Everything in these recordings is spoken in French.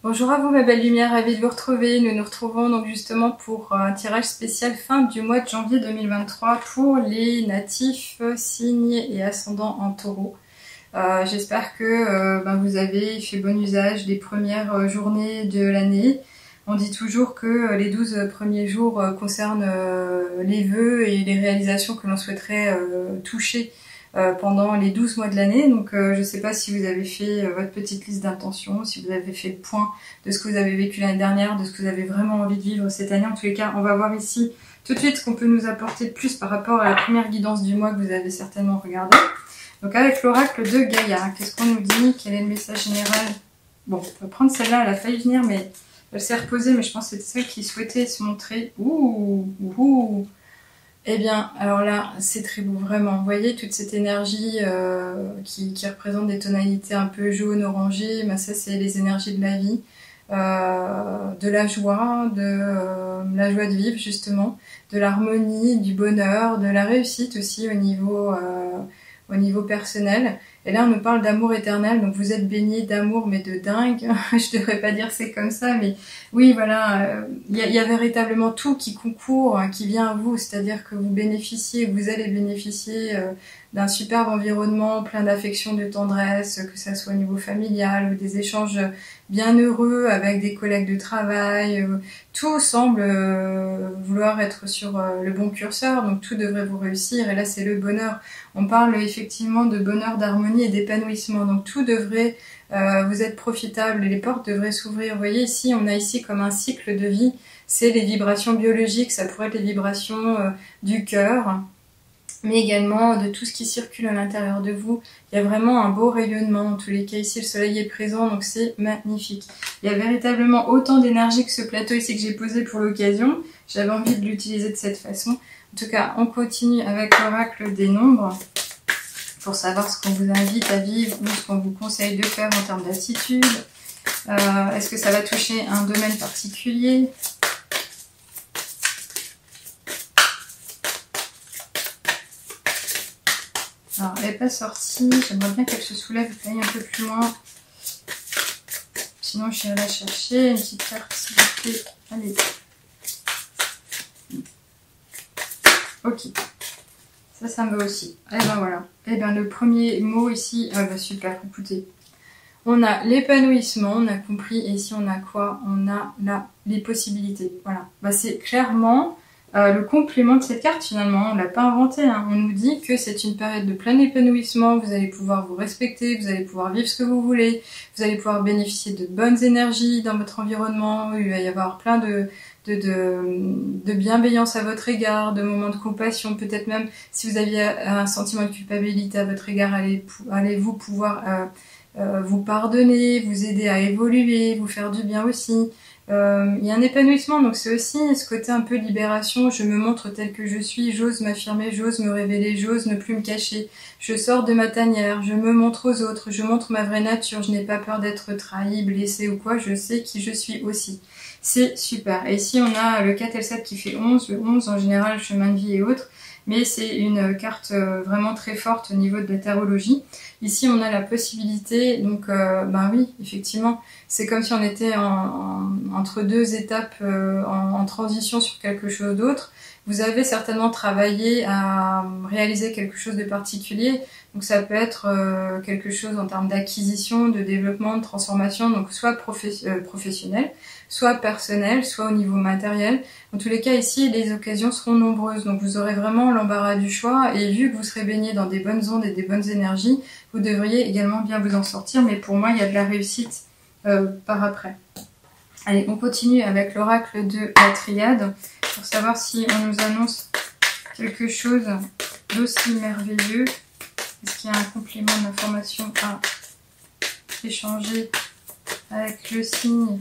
Bonjour à vous ma belle lumière, ravie de vous retrouver. Nous nous retrouvons donc justement pour un tirage spécial fin du mois de janvier 2023 pour les natifs, signes et ascendants en taureau. J'espère que vous avez fait bon usage des premières journées de l'année. On dit toujours que les 12 premiers jours concernent les vœux et les réalisations que l'on souhaiterait toucher pendant les 12 mois de l'année. Donc je ne sais pas si vous avez fait votre petite liste d'intentions, si vous avez fait le point de ce que vous avez vécu l'année dernière, de ce que vous avez vraiment envie de vivre cette année. En tous les cas, on va voir ici tout de suite ce qu'on peut nous apporter de plus par rapport à la première guidance du mois que vous avez certainement regardé. Donc avec l'oracle de Gaïa, qu'est-ce qu'on nous dit? Quel est le message général? Bon, on va prendre celle-là, elle a failli venir, mais elle s'est reposée, mais je pense que c'était celle qui souhaitait se montrer. Ouh. Eh bien, alors là, c'est très beau, vraiment. Vous voyez toute cette énergie qui représente des tonalités un peu jaune, orangé. Ben, ça, c'est les énergies de la vie, de la joie, la joie de vivre, justement, de l'harmonie, du bonheur, de la réussite aussi au niveau personnel. Et là, on nous parle d'amour éternel, donc vous êtes baigné d'amour, mais de dingue. Je devrais pas dire c'est comme ça, mais oui, voilà, y a véritablement tout qui concourt, qui vient à vous, c'est-à-dire que vous bénéficiez, vous allez bénéficier d'un superbe environnement, plein d'affection, de tendresse, que ça soit au niveau familial ou des échanges bien heureux avec des collègues de travail. Tout semble vouloir être sur le bon curseur, donc tout devrait vous réussir, et là c'est le bonheur. On parle effectivement de bonheur, d'harmonie et d'épanouissement, donc tout devrait vous être profitable, les portes devraient s'ouvrir. Vous voyez ici, on a ici comme un cycle de vie, c'est les vibrations biologiques, ça pourrait être les vibrations du cœur, mais également de tout ce qui circule à l'intérieur de vous. Il y a vraiment un beau rayonnement. En tous les cas, ici, le soleil est présent, donc c'est magnifique. Il y a véritablement autant d'énergie que ce plateau ici que j'ai posé pour l'occasion. J'avais envie de l'utiliser de cette façon. En tout cas, on continue avec l'oracle des nombres pour savoir ce qu'on vous invite à vivre ou ce qu'on vous conseille de faire en termes d'attitude. Est-ce que ça va toucher un domaine particulier ? Alors, elle n'est pas sortie. J'aimerais bien qu'elle se soulève et qu'elle aille un peu plus loin. Sinon, j'irai la chercher. Une petite carte, s'il vous plaît. Allez. Ok. Ça me va aussi. Et ben voilà. Et ben le premier mot ici, super, écoutez. On a l'épanouissement, on a compris. Et ici, on a quoi? On a les possibilités. Voilà. C'est clairement le complément de cette carte finalement. On l'a pas inventé. Hein. On nous dit que c'est une période de plein épanouissement. Vous allez pouvoir vous respecter, vous allez pouvoir vivre ce que vous voulez. Vous allez pouvoir bénéficier de bonnes énergies dans votre environnement. Il va y avoir plein de bienveillance à votre égard, de moments de compassion, peut-être même si vous aviez un sentiment de culpabilité à votre égard, allez-vous pouvoir vous pardonner, vous aider à évoluer, vous faire du bien aussi. Il y a un épanouissement, donc c'est aussi ce côté un peu libération, je me montre tel que je suis, j'ose m'affirmer, j'ose me révéler, j'ose ne plus me cacher, je sors de ma tanière, je me montre aux autres, je montre ma vraie nature, je n'ai pas peur d'être trahi, blessé ou quoi, je sais qui je suis aussi. C'est super. Et ici on a le 4 et le 7 qui fait 11, le 11 en général chemin de vie et autres, mais c'est une carte vraiment très forte au niveau de la tarologie. Ici on a la possibilité, donc oui, effectivement, c'est comme si on était entre deux étapes en transition sur quelque chose d'autre. Vous avez certainement travaillé à réaliser quelque chose de particulier, donc ça peut être quelque chose en termes d'acquisition, de développement, de transformation, donc soit professionnel, soit personnel, soit au niveau matériel. En tous les cas, ici, les occasions seront nombreuses, donc vous aurez vraiment l'embarras du choix, et vu que vous serez baigné dans des bonnes ondes et des bonnes énergies, vous devriez également bien vous en sortir, mais pour moi, il y a de la réussite par après. Allez, on continue avec l'oracle de la triade, pour savoir si on nous annonce quelque chose d'aussi merveilleux. Est-ce qu'il y a un complément d'information à échanger avec le signe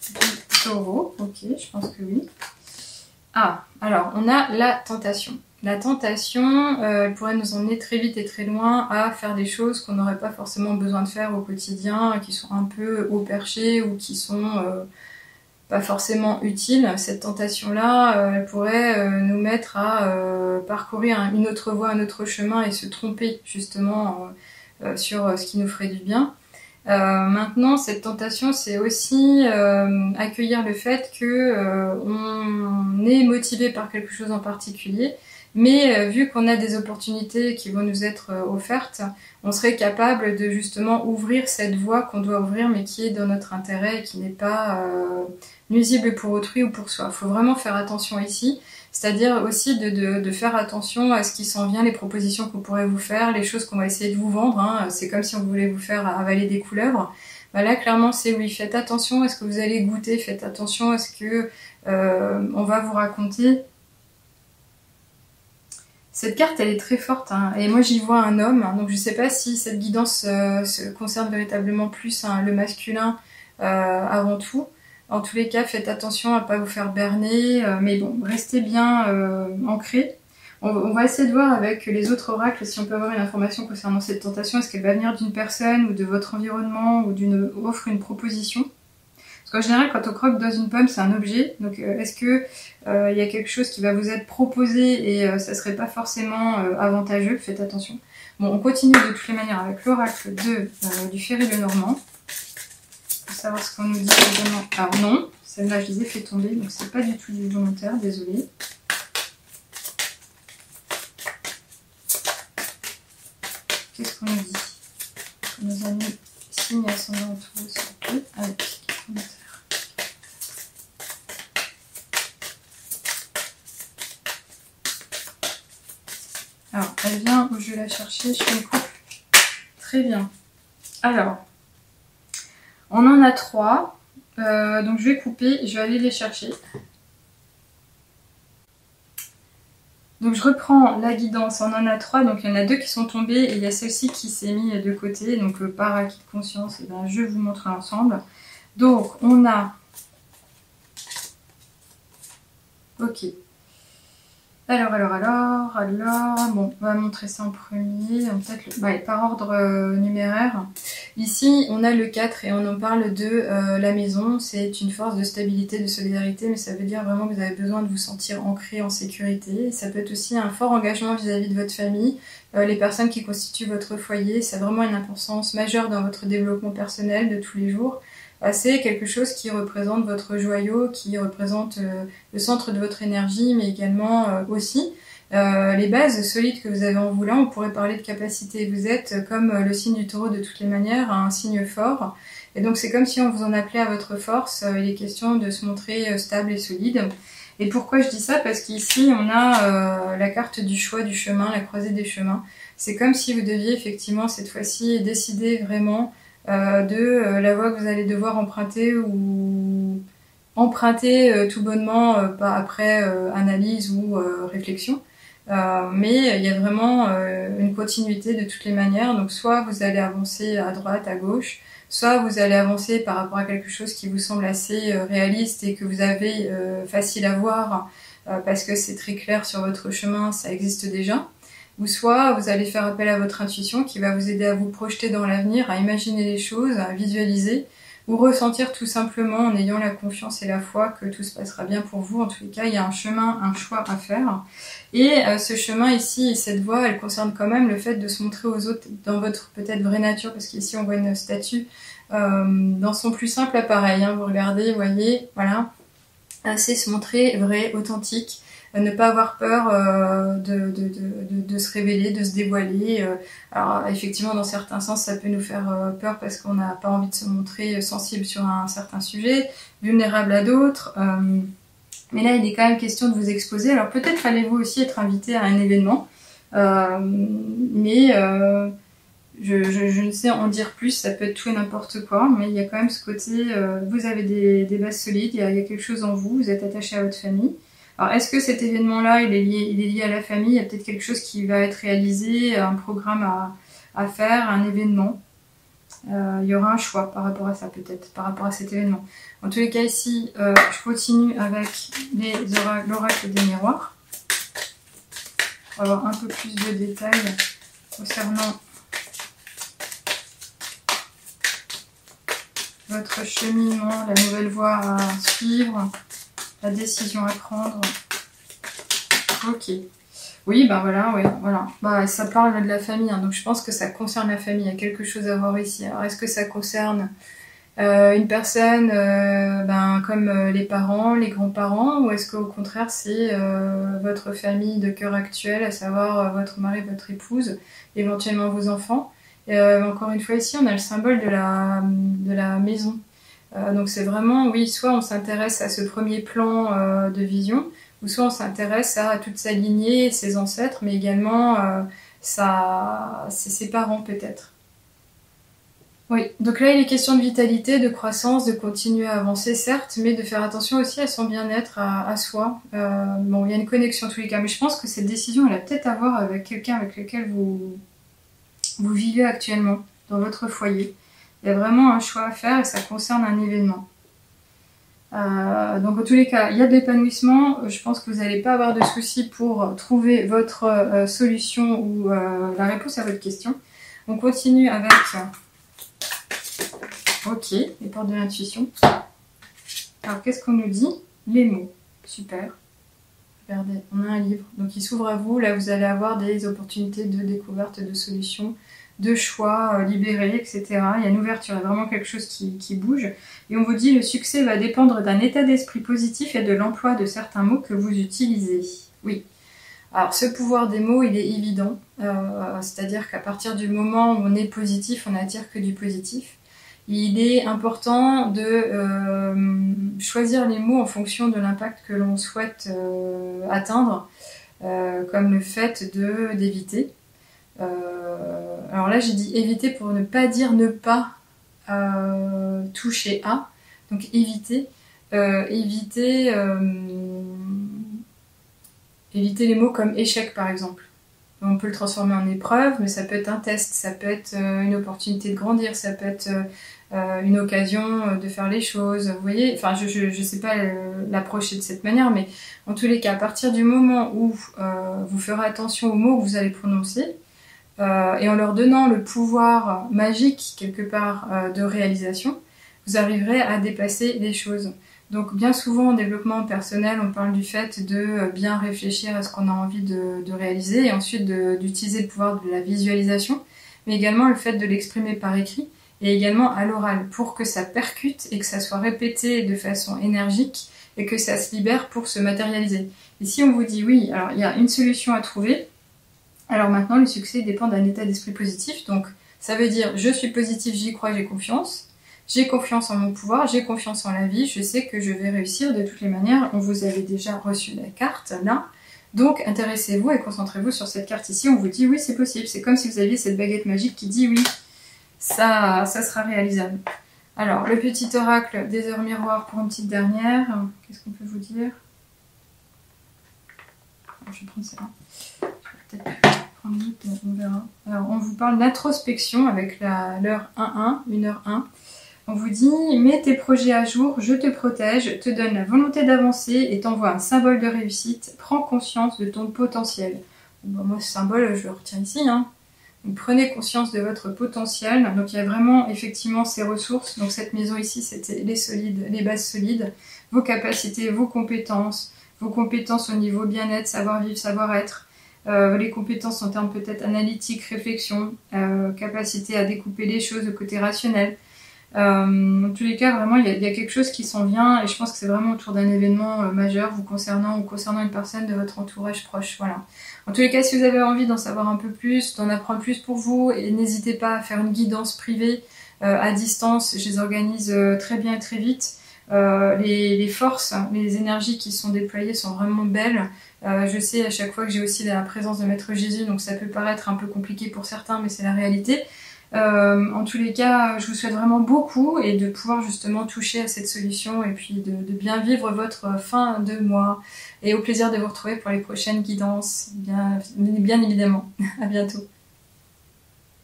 du taureau? Ok, je pense que oui. Ah, alors, on a la tentation. La tentation, elle pourrait nous emmener très vite et très loin à faire des choses qu'on n'aurait pas forcément besoin de faire au quotidien, qui sont un peu haut perché ou qui sont pas forcément utiles. Cette tentation-là, elle pourrait nous mettre à parcourir une autre voie, un autre chemin et se tromper justement sur ce qui nous ferait du bien. Maintenant, cette tentation, c'est aussi accueillir le fait que on est motivé par quelque chose en particulier, mais vu qu'on a des opportunités qui vont nous être offertes, on serait capable de justement ouvrir cette voie qu'on doit ouvrir, mais qui est dans notre intérêt et qui n'est pas nuisible pour autrui ou pour soi. Il faut vraiment faire attention ici. C'est-à-dire aussi de faire attention à ce qui s'en vient, les propositions qu'on pourrait vous faire, les choses qu'on va essayer de vous vendre. Hein. C'est comme si on voulait vous faire avaler des couleuvres. Bah là, clairement, c'est oui, faites attention à ce que vous allez goûter, faites attention à ce que on va vous raconter. Cette carte, elle est très forte, hein, et moi j'y vois un homme, donc je ne sais pas si cette guidance se concerne véritablement plus le masculin avant tout. En tous les cas, faites attention à ne pas vous faire berner, mais bon, restez bien ancré. On va essayer de voir avec les autres oracles si on peut avoir une information concernant cette tentation. Est-ce qu'elle va venir d'une personne ou de votre environnement ou d'une offre, une proposition? Parce qu'en général, quand on croque dans une pomme, c'est un objet. Donc, est-ce que y a quelque chose qui va vous être proposé et ça serait pas forcément avantageux? Faites attention. Bon, on continue de toutes les manières avec l'oracle du Ferry Lenormand. Pour savoir ce qu'on nous dit évidemment. Alors non, celle-là je les ai fait tomber, donc c'est pas du tout du volontaire, désolée. Qu'est-ce qu'on nous dit? Nos amis signes ascendants tout s'il vous plaît. Allez, qu'est-ce qu'on va faire? Alors, elle vient où je vais la chercher, je fais une coupe. Très bien. Alors, on en a 3. Donc je vais couper, je vais aller les chercher. Donc je reprends la guidance, on en a 3, donc il y en a 2 qui sont tombées et il y a celle-ci qui s'est mise de côté. Donc par acquis de conscience, et ben, je vous montre l'ensemble. Donc on a... Ok. Alors, bon, on va montrer ça en premier, peut-être par ordre numéraire. Ici, on a le 4 et on en parle de la maison. C'est une force de stabilité, de solidarité, mais ça veut dire vraiment que vous avez besoin de vous sentir ancré en sécurité. Et ça peut être aussi un fort engagement vis-à-vis de votre famille, les personnes qui constituent votre foyer. Ça a vraiment une importance majeure dans votre développement personnel de tous les jours. C'est quelque chose qui représente votre joyau, qui représente le centre de votre énergie, mais également aussi les bases solides que vous avez en vous là. On pourrait parler de capacité. Vous êtes comme le signe du taureau de toutes les manières, un signe fort. Et donc c'est comme si on vous en appelait à votre force. Il est question de se montrer stable et solide. Et pourquoi je dis ça? Parce qu'ici on a la carte du choix du chemin, la croisée des chemins. C'est comme si vous deviez effectivement cette fois-ci décider vraiment de la voie que vous allez devoir emprunter ou emprunter tout bonnement, pas après analyse ou réflexion. Mais il y a vraiment une continuité de toutes les manières. Donc soit vous allez avancer à droite, à gauche, soit vous allez avancer par rapport à quelque chose qui vous semble assez réaliste et que vous avez facile à voir parce que c'est très clair sur votre chemin, ça existe déjà. Ou soit vous allez faire appel à votre intuition qui va vous aider à vous projeter dans l'avenir, à imaginer les choses, à visualiser, ou ressentir tout simplement en ayant la confiance et la foi que tout se passera bien pour vous. En tous les cas, il y a un chemin, un choix à faire. Et ce chemin ici, cette voie, elle concerne quand même le fait de se montrer aux autres dans votre peut-être vraie nature, parce qu'ici on voit une statue dans son plus simple appareil. Hein. Vous regardez, vous voyez, voilà. C'est se montrer vrai, authentique. Ne pas avoir peur de se révéler, de se dévoiler. Alors effectivement, dans certains sens, ça peut nous faire peur parce qu'on n'a pas envie de se montrer sensible sur un certain sujet, vulnérable à d'autres. Mais là, il est quand même question de vous exposer. Alors peut-être allez-vous aussi être invité à un événement, mais je ne sais en dire plus, ça peut être tout et n'importe quoi, mais il y a quand même ce côté, vous avez des bases solides, il y a quelque chose en vous, vous êtes attaché à votre famille. Alors est-ce que cet événement-là, il est lié à la famille? Il y a peut-être quelque chose qui va être réalisé, un programme à faire, un événement. Il y aura un choix par rapport à ça peut-être, par rapport à cet événement. En tous les cas ici, je continue avec l'oracle des miroirs. On va avoir un peu plus de détails concernant votre cheminement, la nouvelle voie à suivre, la décision à prendre. Ok. Oui, bah voilà, ouais, voilà. Bah, ça parle de la famille, hein, donc je pense que ça concerne la famille. Il y a quelque chose à voir ici. Alors, est-ce que ça concerne une personne comme les parents, les grands-parents, ou est-ce qu'au contraire c'est votre famille de cœur actuelle, à savoir votre mari, votre épouse, éventuellement vos enfants. Encore une fois ici, on a le symbole de la maison. Donc c'est vraiment, oui, soit on s'intéresse à ce premier plan de vision, ou soit on s'intéresse à toute sa lignée, ses ancêtres, mais également ses parents peut-être. Oui, donc là il est question de vitalité, de croissance, de continuer à avancer certes, mais de faire attention aussi à son bien-être, à soi. Bon, il y a une connexion en tous les cas, mais je pense que cette décision elle a peut-être à voir avec quelqu'un avec lequel vous vivez actuellement, dans votre foyer. Il y a vraiment un choix à faire et ça concerne un événement. Donc en tous les cas, il y a de l'épanouissement. Je pense que vous n'allez pas avoir de soucis pour trouver votre solution ou la réponse à votre question. On continue avec... Ok, les portes de l'intuition. Alors qu'est-ce qu'on nous dit? Les mots. Super. Regardez, on a un livre. Donc il s'ouvre à vous. Là, vous allez avoir des opportunités de découverte, de solutions, de choix libérés, etc. Il y a une ouverture, il y a vraiment quelque chose qui bouge. Et on vous dit le succès va dépendre d'un état d'esprit positif et de l'emploi de certains mots que vous utilisez. Oui. Alors ce pouvoir des mots, il est évident. C'est-à-dire qu'à partir du moment où on est positif, on n'attire que du positif. Il est important de choisir les mots en fonction de l'impact que l'on souhaite atteindre, comme le fait d'éviter. Alors là, j'ai dit éviter pour ne pas dire ne pas toucher à. Donc éviter. Éviter les mots comme échec, par exemple. On peut le transformer en épreuve, mais ça peut être un test, ça peut être une opportunité de grandir, ça peut être une occasion de faire les choses. Vous voyez, enfin, je sais pas l'approcher de cette manière, mais en tous les cas, à partir du moment où vous ferez attention aux mots que vous allez prononcer, et en leur donnant le pouvoir magique, quelque part, de réalisation, vous arriverez à dépasser les choses. Donc bien souvent en développement personnel, on parle du fait de bien réfléchir à ce qu'on a envie de réaliser et ensuite d'utiliser le pouvoir de la visualisation, mais également le fait de l'exprimer par écrit et également à l'oral pour que ça percute et que ça soit répété de façon énergique et que ça se libère pour se matérialiser. Et si on vous dit oui, alors il y a une solution à trouver, alors maintenant le succès dépend d'un état d'esprit positif, donc ça veut dire je suis positif, j'y crois, j'ai confiance. J'ai confiance en mon pouvoir, j'ai confiance en la vie, je sais que je vais réussir de toutes les manières. On vous avait déjà reçu la carte là. Donc intéressez-vous et concentrez-vous sur cette carte ici. On vous dit oui, c'est possible. C'est comme si vous aviez cette baguette magique qui dit oui, ça sera réalisable. Alors, le petit oracle des heures miroirs pour une petite dernière. Qu'est-ce qu'on peut vous dire? Alors, je vais prendre celle-là. Je vais peut-être prendre l'autre, on verra. Alors, on vous parle d'introspection avec l'heure 1-1, 1h1. On vous dit, mets tes projets à jour, je te protège, te donne la volonté d'avancer et t'envoie un symbole de réussite. Prends conscience de ton potentiel. Bon, moi, ce symbole, je le retiens ici. Hein. Donc, prenez conscience de votre potentiel. Donc, il y a vraiment, effectivement, ces ressources. Donc, cette maison ici, c'était les bases solides, vos capacités, vos compétences au niveau bien-être, savoir-vivre, savoir-être. Les compétences en termes peut-être analytiques, réflexion, capacité à découper les choses, le côté rationnel. En tous les cas, vraiment, il y a quelque chose qui s'en vient et je pense que c'est vraiment autour d'un événement majeur vous concernant ou concernant une personne de votre entourage proche. Voilà. En tous les cas, si vous avez envie d'en savoir un peu plus, d'en apprendre plus pour vous, et n'hésitez pas à faire une guidance privée à distance. Je les organise très bien et très vite. Les forces, les énergies qui sont déployées sont vraiment belles. Je sais à chaque fois que j'ai aussi la présence de Maître Jésus, donc ça peut paraître un peu compliqué pour certains, mais c'est la réalité. En tous les cas, je vous souhaite vraiment beaucoup et de pouvoir justement toucher à cette solution et puis de bien vivre votre fin de mois. Et au plaisir de vous retrouver pour les prochaines guidances, bien évidemment. À bientôt.